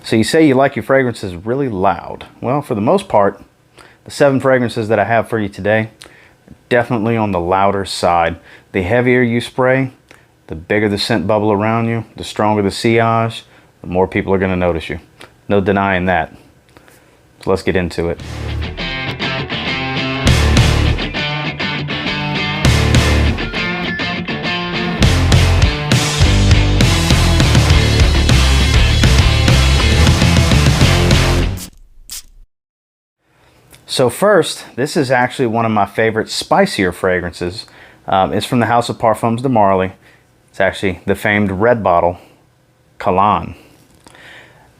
So you say you like your fragrances really loud. Well, for the most part, the 7 fragrances that I have for you today, definitely on the louder side. The heavier you spray, the bigger the scent bubble around you, the stronger the sillage, the more people are going to notice you. No denying that. So let's get into it. So first, this is actually one of my favorite spicier fragrances. It's from the house of Perfumes de Marly. It's actually the famed red bottle, Cologne.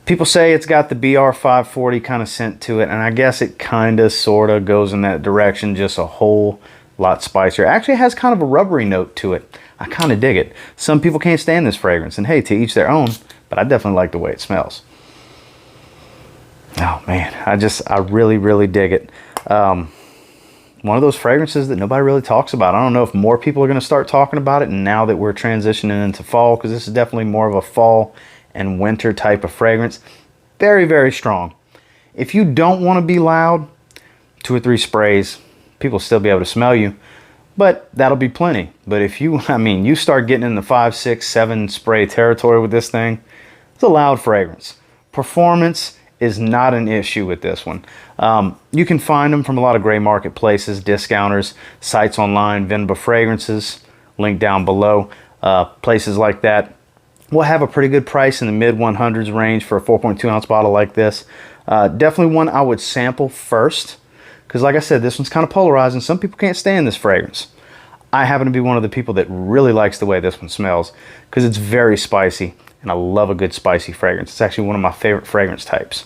People say it's got the BR 540 kind of scent to it, and I guess it kind of sort of goes in that direction, just a whole lot spicier. It actually has kind of a rubbery note to it. I kind of dig it. Some people can't stand this fragrance, and hey, to each their own, but I definitely like the way it smells. Oh man, I really dig it. One of those fragrances that nobody really talks about. I don't know if more people are going to start talking about it now that we're transitioning into fall, because this is definitely more of a fall and winter type of fragrance. Very strong. If you don't want to be loud, 2 or 3 sprays, people will still be able to smell you, but that'll be plenty. But if you, you start getting in the 5, 6, 7 spray territory with this thing, it's a loud fragrance. Performance is not an issue with this one. You can find them from a lot of gray marketplaces, discounters, sites online, Venba Fragrances, link down below. Places like that will have a pretty good price in the mid 100s range for a 4.2 ounce bottle like this. Definitely one I would sample first, because like I said, this one's kind of polarizing. Some people can't stand this fragrance. I happen to be one of the people that really likes the way this one smells, because it's very spicy, and I love a good spicy fragrance. It's actually one of my favorite fragrance types.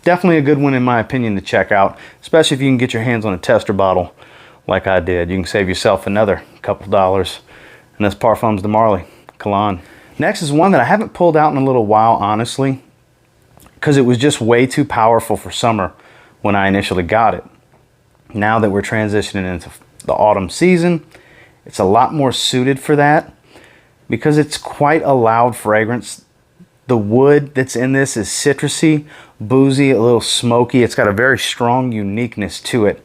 Definitely a good one in my opinion to check out, especially if you can get your hands on a tester bottle like I did. You can save yourself another couple dollars, and that's Perfumes de Marly, Cologne. Next is one that I haven't pulled out in a little while, honestly, because it was just way too powerful for summer when I initially got it. Now that we're transitioning into the autumn season, it's a lot more suited for that because it's quite a loud fragrance. The wood that's in this is citrusy, boozy, a little smoky. It's got a very strong uniqueness to it.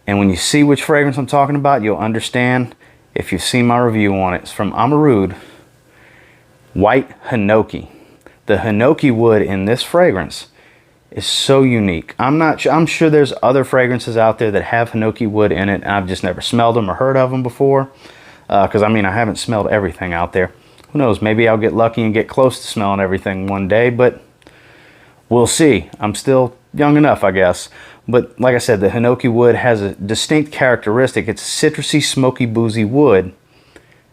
And when you see which fragrance I'm talking about, you'll understand if you've seen my review on it. It's from Amarud, White Hinoki. The Hinoki wood in this fragrance is so unique. I'm sure there's other fragrances out there that have Hinoki wood in it, and I've just never smelled them or heard of them before. Because I haven't smelled everything out there. Who knows, maybe I'll get lucky and get close to smelling everything one day, but we'll see. I'm still young enough, I guess. But like I said, the Hinoki wood has a distinct characteristic. It's citrusy, smoky, boozy wood.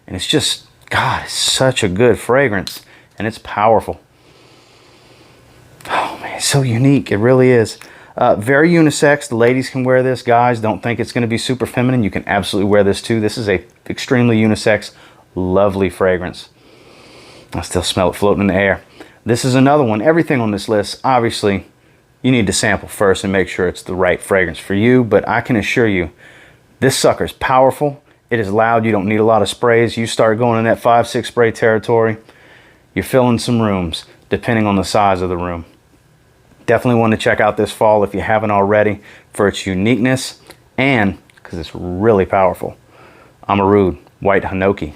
And it's just, God, it's such a good fragrance. And it's powerful. Oh man, it's so unique. It really is. Very unisex. The ladies can wear this. Guys, don't think it's going to be super feminine. You can absolutely wear this too. This is a extremely unisex, lovely fragrance. I still smell it floating in the air. This is another one. Everything on this list, obviously, you need to sample first and make sure it's the right fragrance for you. But I can assure you, this sucker is powerful. It is loud. You don't need a lot of sprays. You start going in that 5, 6 spray territory, you're filling some rooms, depending on the size of the room. Definitely want to check out this fall if you haven't already for its uniqueness and because it's really powerful. Amarud, White Hinoki.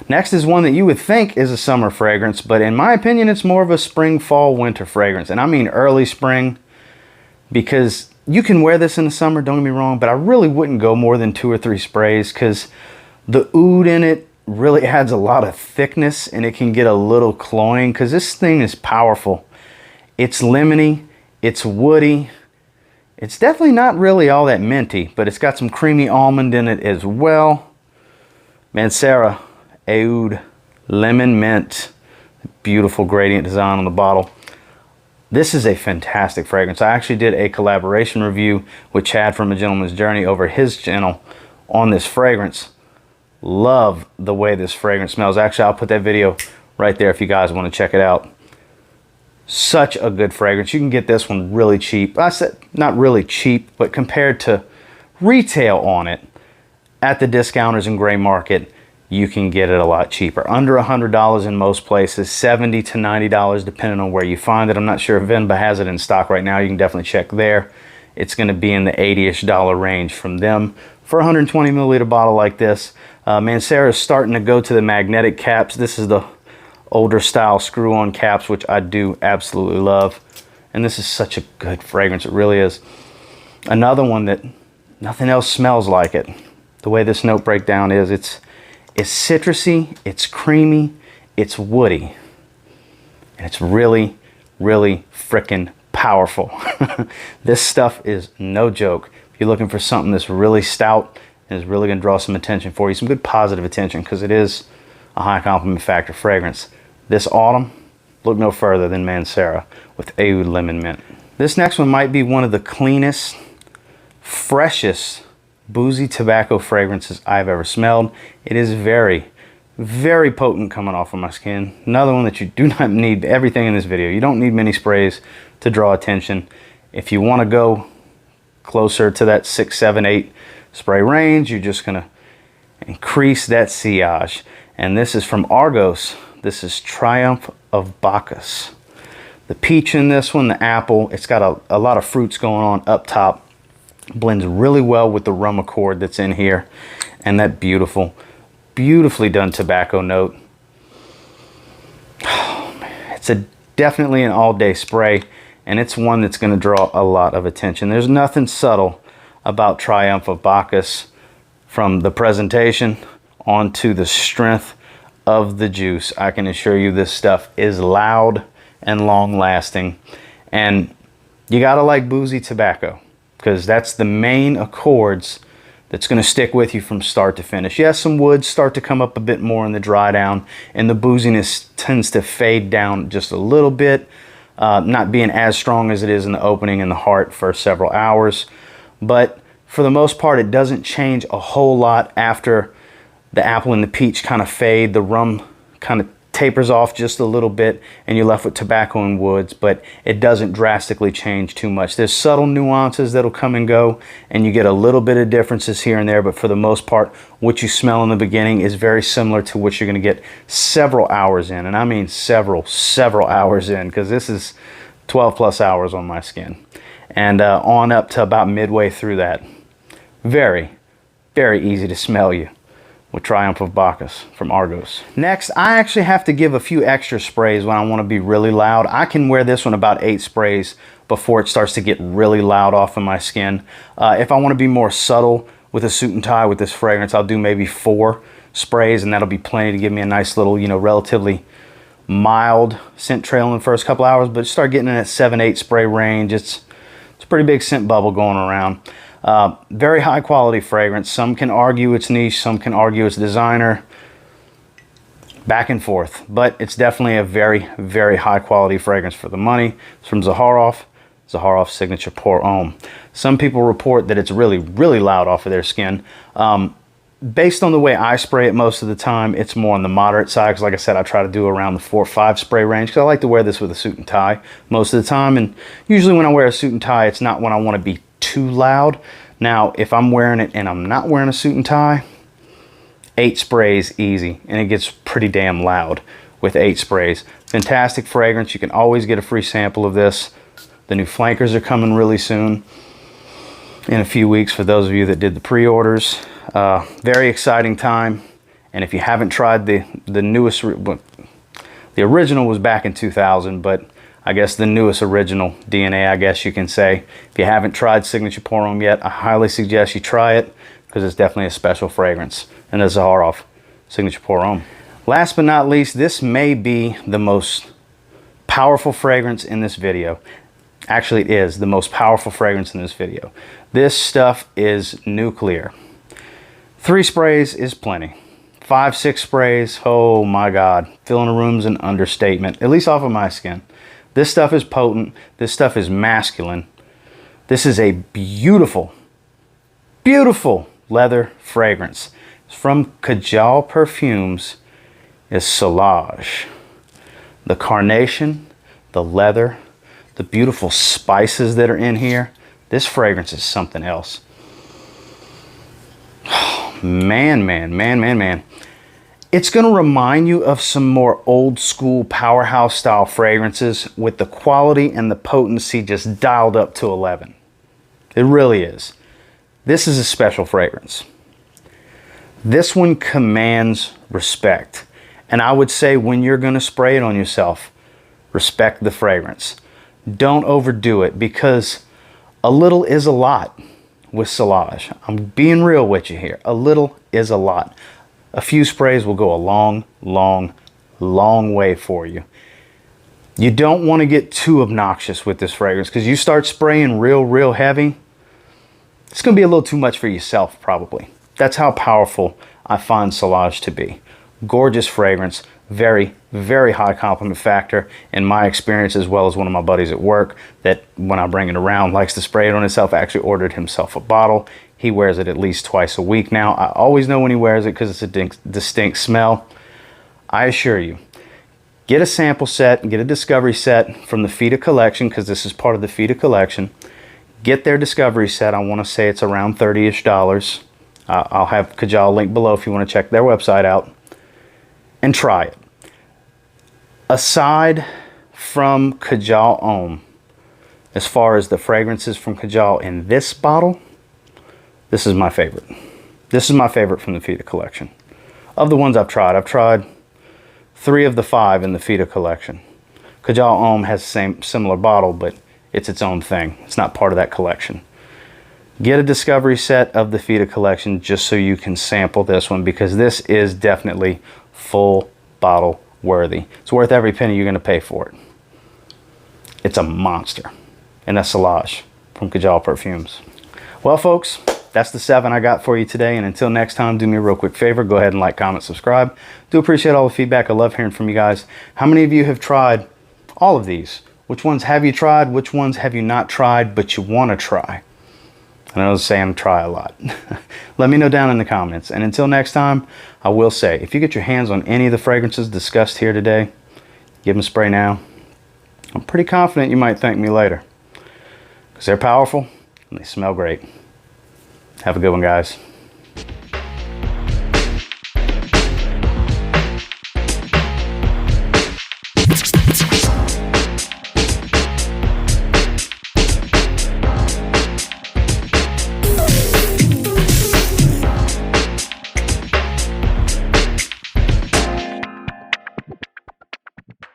Next is one that you would think is a summer fragrance, but in my opinion, it's more of a spring, fall, winter fragrance. And I mean early spring, because you can wear this in the summer, don't get me wrong, but I really wouldn't go more than 2 or 3 sprays because the oud in it really adds a lot of thickness and it can get a little cloying because this thing is powerful. It's lemony, it's woody. It's definitely not really all that minty, but it's got some creamy almond in it as well. Mancera Oud Lemon Mint. Beautiful gradient design on the bottle. This is a fantastic fragrance. I actually did a collaboration review with Chad from A Gentleman's Journey over his channel on this fragrance. Love the way this fragrance smells. Actually, I'll put that video right there if you guys want to check it out. Such a good fragrance. You can get this one really cheap. I said not really cheap, but compared to retail on it at the discounters and gray market, you can get it a lot cheaper. Under $100 in most places, $70 to $90 depending on where you find it. I'm not sure if Venba has it in stock right now. You can definitely check there. It's going to be in the $80-ish range from them for a 120 milliliter bottle like this. Mancera is starting to go to the magnetic caps. This is the older style screw-on caps, which I do absolutely love. And this is such a good fragrance. It really is. Another one that nothing else smells like it. The way this note breakdown is, it's citrusy, it's creamy, it's woody. And it's really, really freaking powerful. This stuff is no joke. If you're looking for something that's really stout and is really going to draw some attention for you, some good positive attention, because it is a high compliment factor fragrance. This autumn, look no further than Mancera with Oud Lemon Mint. This next one might be one of the cleanest, freshest boozy tobacco fragrances I've ever smelled. It is very, very potent coming off of my skin. Another one that you do not need everything in this video. You don't need many sprays to draw attention. If you want to go closer to that 6, 7, 8 spray range, you're just going to increase that sillage. And this is from Argos. This is Triumph of Bacchus. The peach in this one, the apple, it's got a lot of fruits going on up top. Blends really well with the rum accord that's in here. And that beautiful, beautifully done tobacco note. Oh, man. It's definitely an all-day spray. And it's one that's going to draw a lot of attention. There's nothing subtle about Triumph of Bacchus, from the presentation onto the strength of the juice. I can assure you this stuff is loud and long lasting. And you gotta like boozy tobacco, because that's the main accords that's going to stick with you from start to finish. Yes, some woods start to come up a bit more in the dry down, and the booziness tends to fade down just a little bit, not being as strong as it is in the opening and the heart for several hours. But for the most part, it doesn't change a whole lot after the apple and the peach kind of fade. The rum kind of tapers off just a little bit, and you're left with tobacco and woods, but it doesn't drastically change too much. There's subtle nuances that'll come and go, and you get a little bit of differences here and there, but for the most part, what you smell in the beginning is very similar to what you're going to get several hours in. And I mean several hours in, because this is 12 plus hours on my skin. And on up to about midway through that. Very, very easy to smell you with Triumph of Bacchus from Argos. Next, I actually have to give a few extra sprays when I want to be really loud. I can wear this one about 8 sprays before it starts to get really loud off of my skin. If I want to be more subtle with a suit and tie with this fragrance, I'll do maybe 4 sprays, and that'll be plenty to give me a nice little, you know, relatively mild scent trail in the first couple hours. But start getting in that 7, 8 spray range. It's a pretty big scent bubble going around. Very high quality fragrance. Some can argue it's niche, some can argue it's designer, back and forth, but it's definitely a very, very high quality fragrance for the money. It's from Zaharoff, Zaharoff Signature Pour Homme. Some people report that it's really, really loud off of their skin. Based on the way I spray it most of the time, it's more on the moderate side, because like I said, I try to do around the 4 or 5 spray range, because I like to wear this with a suit and tie most of the time. And usually when I wear a suit and tie, it's not when I want to be too loud. Now, if I'm wearing it and I'm not wearing a suit and tie, 8 sprays easy, and it gets pretty damn loud with 8 sprays. Fantastic fragrance. You can always get a free sample of this. The new flankers are coming really soon, in a few weeks, for those of you that did the pre-orders. Very exciting time. And if you haven't tried the newest, the original was back in 2000, but I guess the newest original DNA, I guess you can say. If you haven't tried Signature Pour Homme yet, I highly suggest you try it, because it's definitely a special fragrance. And the Zaharoff Signature Pour Homme. Last but not least, this may be the most powerful fragrance in this video. Actually, it is the most powerful fragrance in this video. This stuff is nuclear. 3 sprays is plenty. 5, 6 sprays, oh my God. Filling a room's an understatement, at least off of my skin. This stuff is potent. This stuff is masculine. This is a beautiful, beautiful leather fragrance. It's from Kajal Perfumes. Is Sauvage. The carnation, the leather, the beautiful spices that are in here. This fragrance is something else. Man. It's going to remind you of some more old school powerhouse style fragrances with the quality and the potency just dialed up to 11. It really is. This is a special fragrance. This one commands respect. And I would say when you're going to spray it on yourself, respect the fragrance. Don't overdo it, because a little is a lot with Sauvage. I'm being real with you here. A little is a lot. A few sprays will go a long, long, long way for you. You don't want to get too obnoxious with this fragrance, because you start spraying real heavy, it's going to be a little too much for yourself probably. That's how powerful I find Sauvage to be. Gorgeous fragrance, very, very high compliment factor in my experience, as well as one of my buddies at work that when I bring it around likes to spray it on himself. Actually ordered himself a bottle. He wears it at least twice a week now. I always know when he wears it because it's a distinct smell. I assure you, get a sample set and get a discovery set from the Fita collection, because this is part of the Fita collection. Get their discovery set. I want to say it's around $30-ish. I'll have Kajal link below if you want to check their website out. And try it. Aside from Kajal Homme, as far as the fragrances from Kajal in this bottle, this is my favorite. This is my favorite from the Fita collection. Of the ones I've tried 3 of the 5 in the Fita collection. Kajal Homme has the similar bottle, but it's its own thing. It's not part of that collection. Get a discovery set of the Fita collection just so you can sample this one, because this is definitely full bottle worthy. It's worth every penny you're going to pay for it. It's a monster. And that's Sauvage from Kajal Perfumes. Well, folks, that's the 7 I got for you today. And until next time, do me a real quick favor. Go ahead and like, comment, subscribe. Do appreciate all the feedback. I love hearing from you guys. How many of you have tried all of these? Which ones have you tried? Which ones have you not tried but you want to try? And I was saying try a lot. Let me know down in the comments. And until next time, I will say, if you get your hands on any of the fragrances discussed here today, give them a spray now. I'm pretty confident you might thank me later, because they're powerful and they smell great. Have a good one, guys.